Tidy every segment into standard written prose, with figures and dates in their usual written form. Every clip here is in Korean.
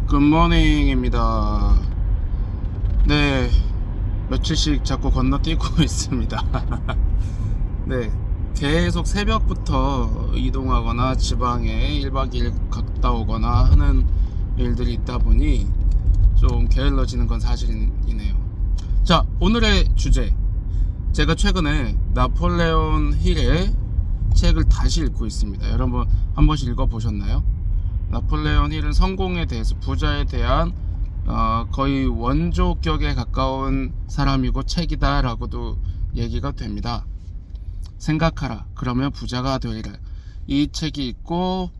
굿모닝입니다. 네, 며칠씩 자꾸 건너뛰고 있습니다. 네, 계속 새벽부터 이동하거나 지방에 1박 2일 갔다 오거나 하는 일들이 있다 보니 좀 게을러지는 건 사실이네요. 자, 오늘의 주제. 제가 최근에 나폴레온 힐의 책을 다시 읽고 있습니다. 여러분 한 번씩 읽어보셨나요? 나폴레온 힐은 성공에 대해서, 부자에 대한 거의 원조격에 가까운 사람이고 책이다 라고도 얘기가 됩니다. 생각하라, 그러면 부자가 되리라. 이 책이 있고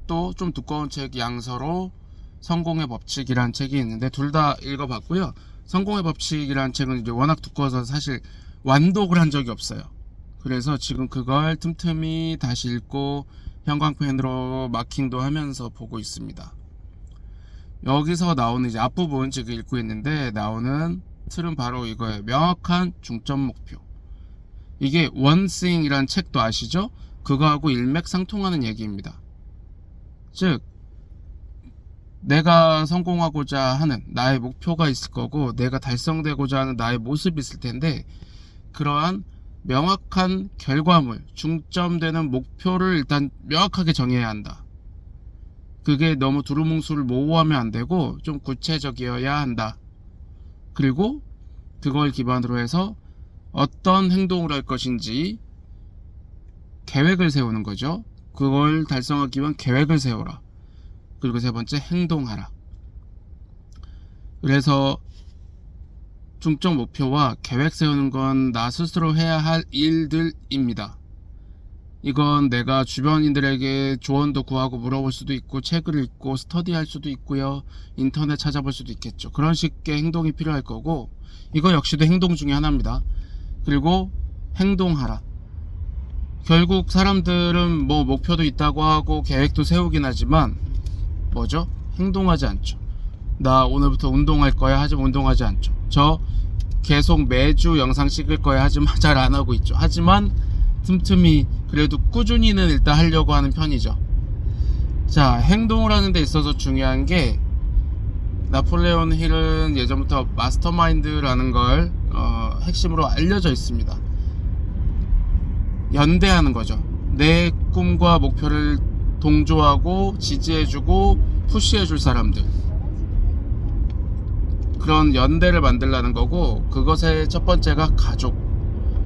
또 좀 두꺼운 책 양서로 성공의 법칙이란 책이 있는데 둘 다 읽어봤고요. 성공의 법칙이란 책은 이제 워낙 두꺼워서 사실 완독을 한 적이 없어요. 그래서 지금 그걸 틈틈이 다시 읽고 형광펜으로 마킹도 하면서 보고 있습니다. 여기서 나오는 이제 앞부분 지금 읽고 있는데 나오는 틀은 바로 이거예요. 명확한 중점 목표. 이게 원싱이라는 책도 아시죠? 그거하고 일맥상통하는 얘기입니다. 즉 내가 성공하고자 하는 나의 목표가 있을 거고 내가 달성되고자 하는 나의 모습이 있을 텐데 그러한 명확한 결과물, 중점되는 목표를 일단 명확하게 정해야 한다. 그게 너무 두루뭉술을 모호하면 안 되고 좀 구체적이어야 한다. 그리고 그걸 기반으로 해서 어떤 행동을 할 것인지 계획을 세우는 거죠. 그걸 달성하기 위한 계획을 세워라. 그리고 세 번째, 행동하라. 그래서 중점 목표와 계획 세우는 건 나 스스로 해야 할 일들입니다. 이건 내가 주변인들에게 조언도 구하고 물어볼 수도 있고 책을 읽고 스터디할 수도 있고요. 인터넷 찾아볼 수도 있겠죠. 그런 식의 행동이 필요할 거고 이거 역시도 행동 중에 하나입니다. 그리고 행동하라. 결국 사람들은 뭐 목표도 있다고 하고 계획도 세우긴 하지만 뭐죠? 행동하지 않죠. 나 오늘부터 운동할 거야 하지만 운동하지 않죠. 저 계속 매주 영상 찍을 거야 하지만 잘 안 하고 있죠. 하지만 틈틈이 그래도 꾸준히는 일단 하려고 하는 편이죠. 자, 행동을 하는 데 있어서 중요한 게 나폴레온 힐은 예전부터 마스터마인드라는 걸 핵심으로 알려져 있습니다. 연대하는 거죠. 내 꿈과 목표를 동조하고 지지해주고 푸시해줄 사람들, 그런 연대를 만들라는 거고 그것의 첫 번째가 가족.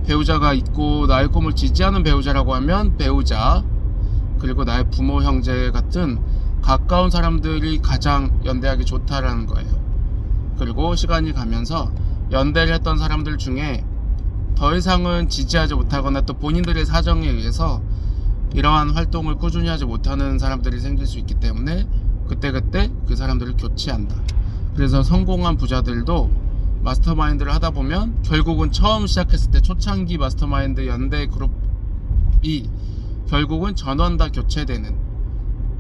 배우자가 있고 나의 꿈을 지지하는 배우자라고 하면 배우자, 그리고 나의 부모, 형제 같은 가까운 사람들이 가장 연대하기 좋다라는 거예요. 그리고 시간이 가면서 연대를 했던 사람들 중에 더 이상은 지지하지 못하거나 또 본인들의 사정에 의해서 이러한 활동을 꾸준히 하지 못하는 사람들이 생길 수 있기 때문에 그때그때 그 사람들을 교체한다. 그래서 성공한 부자들도 마스터마인드를 하다 보면 결국은 처음 시작했을 때 초창기 마스터마인드 연대 그룹이 결국은 전원 다 교체되는,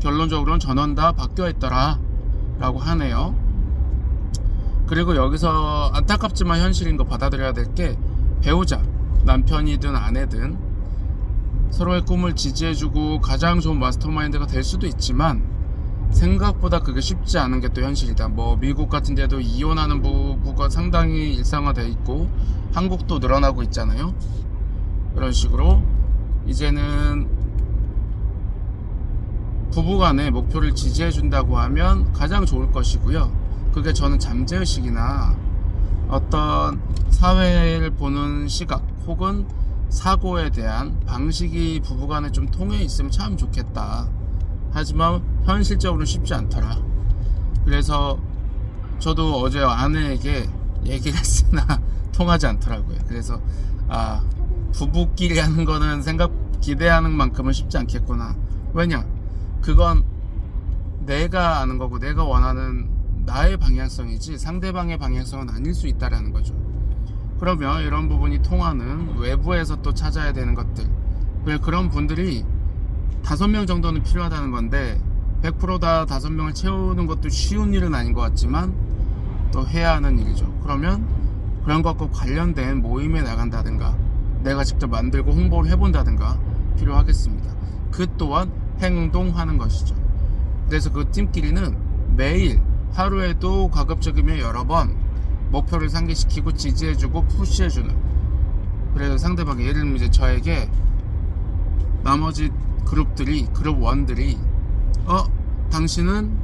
결론적으로는 전원 다 바뀌어 있더라 라고 하네요. 그리고 여기서 안타깝지만 현실인 거 받아들여야 될 게 배우자, 남편이든 아내든 서로의 꿈을 지지해주고 가장 좋은 마스터마인드가 될 수도 있지만 생각보다 그게 쉽지 않은 게 또 현실이다. 뭐 미국 같은 데도 이혼하는 부부가 상당히 일상화되어 있고 한국도 늘어나고 있잖아요. 그런 식으로 이제는 부부간의 목표를 지지해준다고 하면 가장 좋을 것이고요. 그게 저는 잠재의식이나 어떤 사회를 보는 시각 혹은 사고에 대한 방식이 부부간에 좀 통해 있으면 참 좋겠다. 하지만 현실적으로는 쉽지 않더라. 그래서 저도 어제 아내에게 얘기를 했으나 통하지 않더라고요. 그래서 부부끼리 하는 거는 기대하는 만큼은 쉽지 않겠구나. 왜냐? 그건 내가 아는 거고 내가 원하는 나의 방향성이지 상대방의 방향성은 아닐 수 있다라는 거죠. 그러면 이런 부분이 통하는 외부에서 또 찾아야 되는 것들, 그런 분들이 5명 정도는 필요하다는 건데 100% 다 5명을 채우는 것도 쉬운 일은 아닌 것 같지만 또 해야 하는 일이죠. 그러면 그런 것과 관련된 모임에 나간다든가 내가 직접 만들고 홍보를 해본다든가 필요하겠습니다. 그 또한 행동하는 것이죠. 그래서 그 팀끼리는 매일 하루에도 가급적이면 여러 번 목표를 상기시키고 지지해주고 푸시해주는, 그래서 상대방이, 예를 들면 이제 저에게 나머지 그룹들이, 그룹 원들이 당신은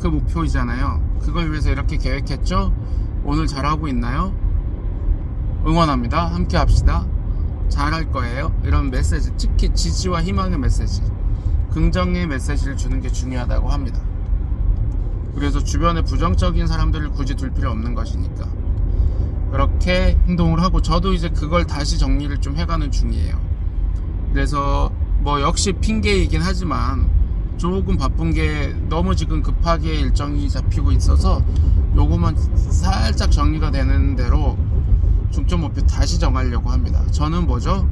그 목표이잖아요, 그걸 위해서 이렇게 계획했죠, 오늘 잘하고 있나요, 응원합니다, 함께 합시다, 잘할 거예요, 이런 메시지, 특히 지지와 희망의 메시지, 긍정의 메시지를 주는 게 중요하다고 합니다. 그래서 주변에 부정적인 사람들을 굳이 둘 필요 없는 것이니까 그렇게 행동을 하고, 저도 이제 그걸 다시 정리를 좀 해가는 중이에요. 그래서 뭐 역시 핑계이긴 하지만 조금 바쁜 게, 너무 지금 급하게 일정이 잡히고 있어서 요거만 살짝 정리가 되는 대로 중점 목표 다시 정하려고 합니다. 저는 뭐죠?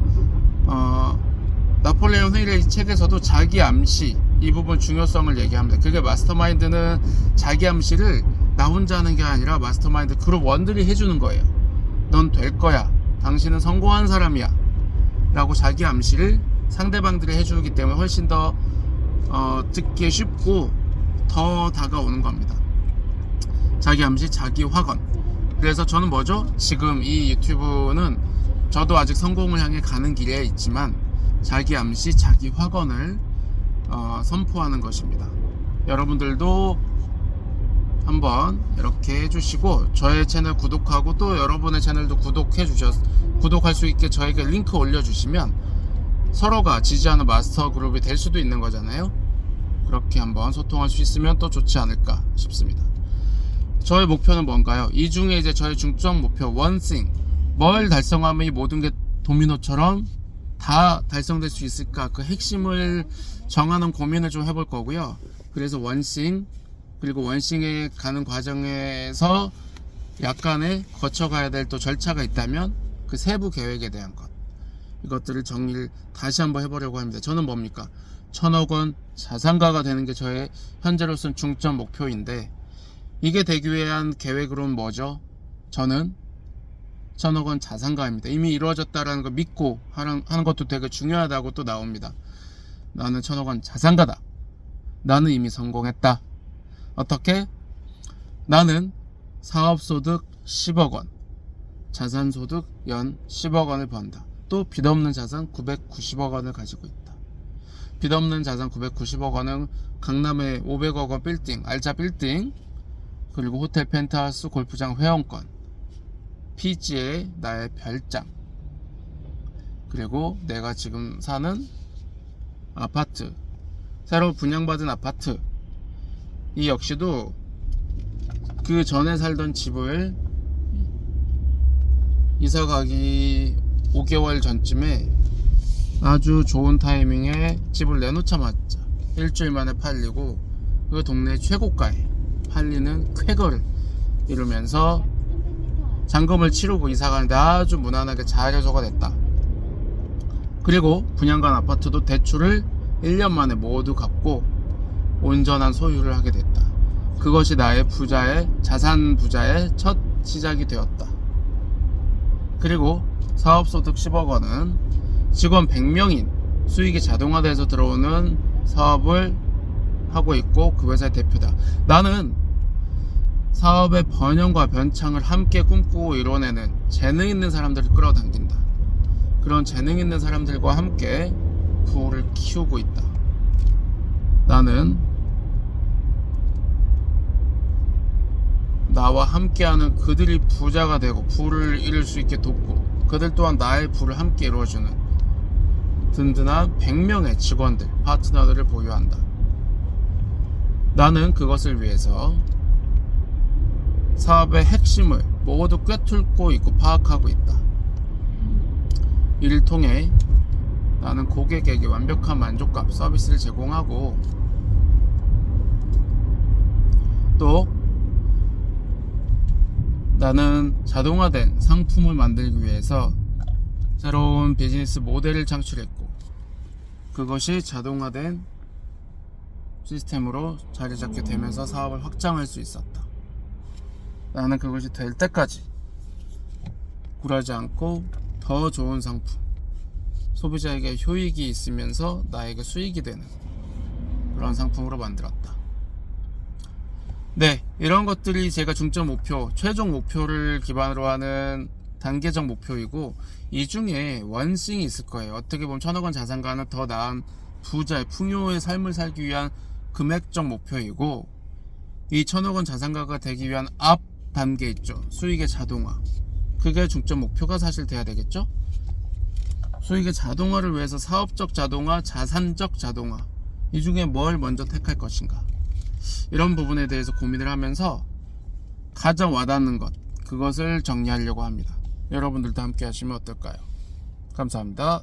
나폴레옹 힐의 책에서도 자기 암시, 이 부분 중요성을 얘기합니다. 그게 마스터마인드는 자기 암시를 나 혼자 하는 게 아니라 마스터마인드 그룹 원들이 해주는 거예요. 넌 될 거야, 당신은 성공한 사람이야 라고 자기 암시를 상대방들이 해주기 때문에 훨씬 더 듣기 쉽고 더 다가오는 겁니다. 자기 암시, 자기 확언. 그래서 저는 뭐죠? 지금 이 유튜브는 저도 아직 성공을 향해 가는 길에 있지만 자기 암시, 자기 확언을 선포하는 것입니다. 여러분들도 한번 이렇게 해주시고, 저의 채널 구독하고 또 여러분의 채널도 구독할 수 있게 저에게 링크 올려주시면 서로가 지지하는 마스터 그룹이 될 수도 있는 거잖아요. 그렇게 한번 소통할 수 있으면 또 좋지 않을까 싶습니다. 저의 목표는 뭔가요? 이 중에 이제 저의 중점 목표 원싱, 뭘 달성하면 이 모든 게 도미노처럼 다 달성될 수 있을까, 그 핵심을 정하는 고민을 좀 해볼 거고요. 그래서 원싱, 그리고 원싱에 가는 과정에서 약간의 거쳐가야 될 또 절차가 있다면 그 세부 계획에 대한 것, 이것들을 정리를 다시 한번 해보려고 합니다. 저는 뭡니까? 1,000억 자산가가 되는 게 저의 현재로서는 중점 목표인데, 이게 되기 위한 계획으로는 뭐죠? 저는 1,000억 자산가입니다. 이미 이루어졌다라는 걸 믿고 하는 것도 되게 중요하다고 또 나옵니다. 나는 1,000억 자산가다. 나는 이미 성공했다. 어떻게? 나는 사업소득 10억 원, 자산소득 연 10억 원을 번다. 또 빚없는 자산 990억 원을 가지고 있다. 빚없는 자산 990억 원은 강남에 500억 원 빌딩, 알짜 빌딩, 그리고 호텔 펜트하우스, 골프장 회원권, 피지에 나의 별장, 그리고 내가 지금 사는 아파트, 새로 분양받은 아파트, 이 역시도 그 전에 살던 집을 이사가기 5개월 전쯤에 아주 좋은 타이밍에 집을 내놓자마자 일주일 만에 팔리고, 그 동네 최고가에 팔리는 쾌거를 이루면서 잔금을 치르고 이사가는데 아주 무난하게 잘 해소가 됐다. 그리고 분양간 아파트도 대출을 1년 만에 모두 갚고 온전한 소유를 하게 됐다. 그것이 나의 자산 부자의 첫 시작이 되었다. 그리고 사업소득 10억 원은 직원 100명인 수익이 자동화돼서 들어오는 사업을 하고 있고 그 회사의 대표다. 나는 사업의 번영과 변창을 함께 꿈꾸고 이뤄내는 재능 있는 사람들을 끌어당긴다. 그런 재능 있는 사람들과 함께 부를 키우고 있다. 나는 나와 함께하는 그들이 부자가 되고 부를 이룰 수 있게 돕고, 그들 또한 나의 부를 함께 이루어주는 든든한 100명의 직원들, 파트너들을 보유한다. 나는 그것을 위해서 사업의 핵심을 모두 꿰뚫고 있고 파악하고 있다. 이를 통해 나는 고객에게 완벽한 만족감, 서비스를 제공하고, 또 나는 자동화된 상품을 만들기 위해서 새로운 비즈니스 모델을 창출했고, 그것이 자동화된 시스템으로 자리 잡게 되면서 사업을 확장할 수 있었다. 나는 그것이 될 때까지 굴하지 않고 더 좋은 상품, 소비자에게 효익이 있으면서 나에게 수익이 되는 그런 상품으로 만들었다. 네, 이런 것들이 제가 중점 목표, 최종 목표를 기반으로 하는 단계적 목표이고, 이 중에 원싱이 있을 거예요. 어떻게 보면 1,000억 원 자산가는 더 나은 부자의 풍요의 삶을 살기 위한 금액적 목표이고, 이 1,000억 원 자산가가 되기 위한 앞 단계 있죠. 수익의 자동화. 그게 중점 목표가 사실 돼야 되겠죠. 수익의 자동화를 위해서 사업적 자동화, 자산적 자동화, 이 중에 뭘 먼저 택할 것인가, 이런 부분에 대해서 고민을 하면서 가장 와닿는 것, 그것을 정리하려고 합니다. 여러분들도 함께 하시면 어떨까요? 감사합니다.